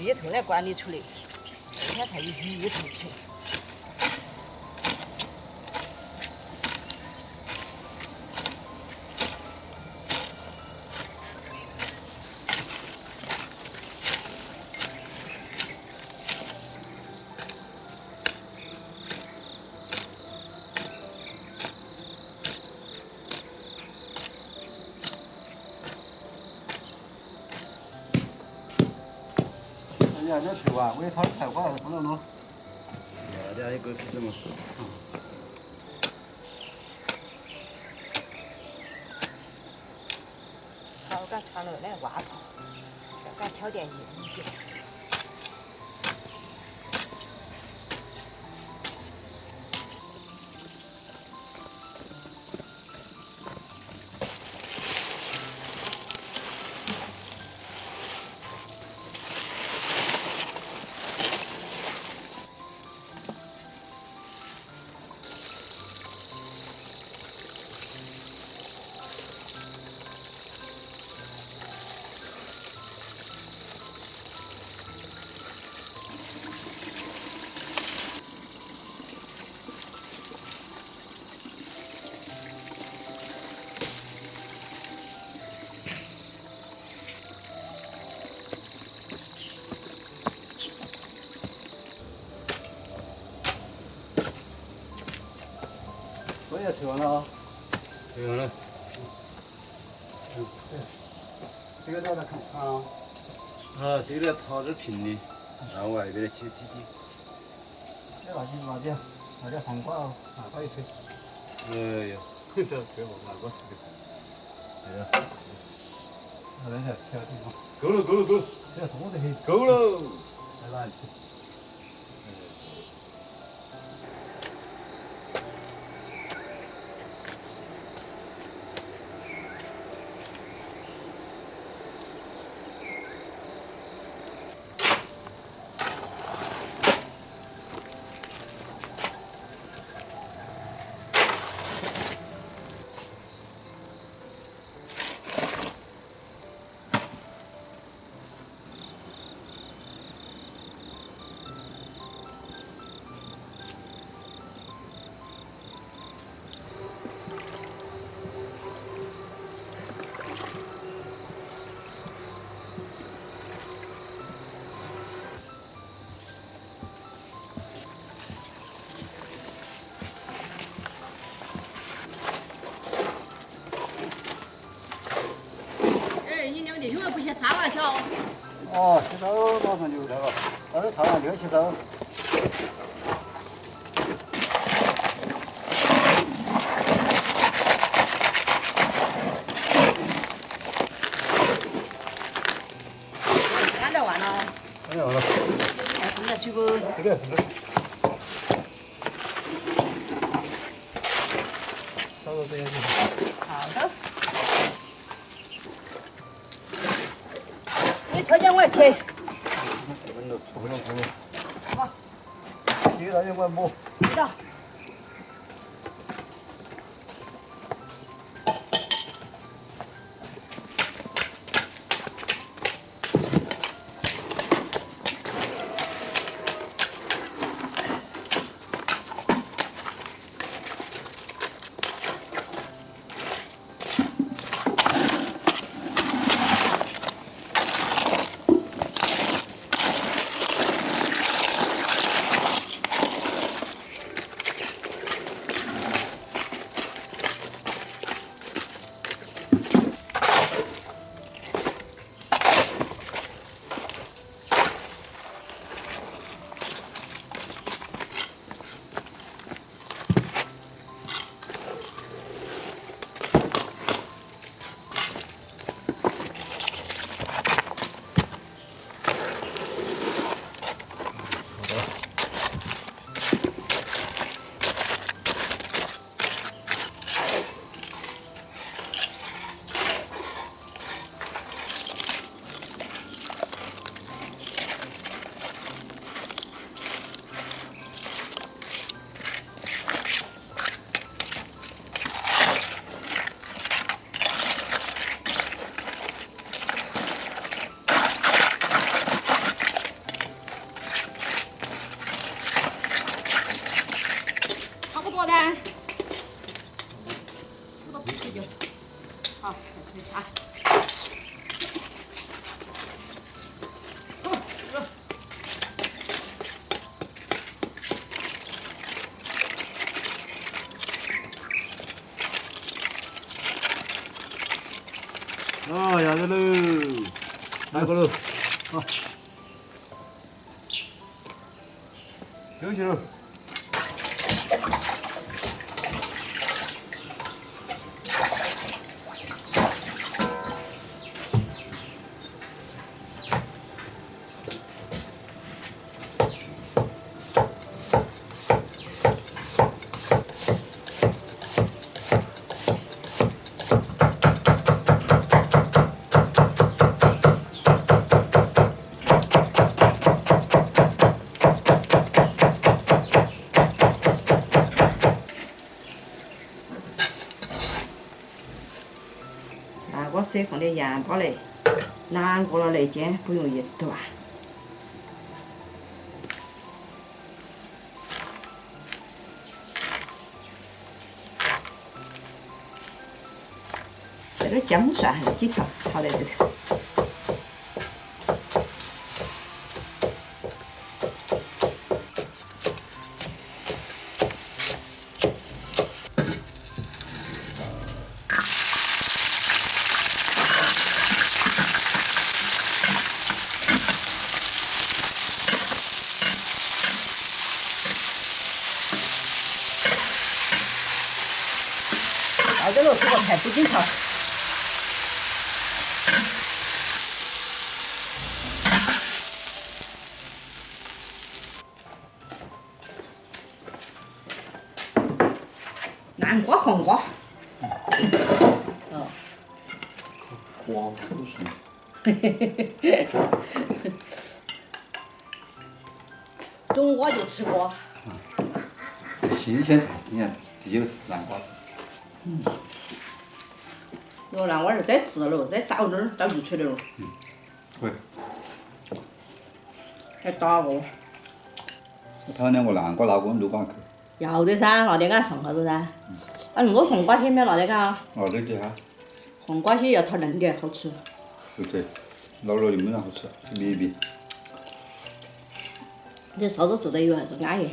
一头来管理出来，每天才一头吃。人家吃完，我给他的菜馆不能弄。这一个是什么？炒个穿了来挖泡，这个挑点盐碱。我也吃完了啊。吃完了。这个在那看啊。啊，这个掏点平的，让外边的去踢踢。这辣椒，拿点黄瓜哦，拿过一些。哎呀，这给我拿过去的。对呀。那人家挑的嘛。够了，够了，够了。这多得很。够了。来拿去。你为什么不去杀辣椒？哦，洗澡马上就来了，到这烫完就洗澡。干得完了。干得完了。还放点水不？这个。烧到这样就。好的。你瞧见我切。不能。好。这个大家管摸。知道。个了，啊，休息了。那个是放点盐巴嘞，难过了来煎，不用一段。这点姜母蒜还是几条炒在这头。到这了，这个菜不紧炒。南瓜、黄瓜。哦。花都是。中瓜就吃过。新鲜菜，你看有南瓜。那南瓜儿再治了，再早点儿早就吃的了。会。还打过。我讨厌我南瓜拿过肉干去。要得噻，拿点给它上下子噻。啊，那个红瓜些没有拿点干啊？拿点去哈。红瓜些要它嫩点好吃。对对，老了就没那好吃，密密。这烧子做得油还是安逸。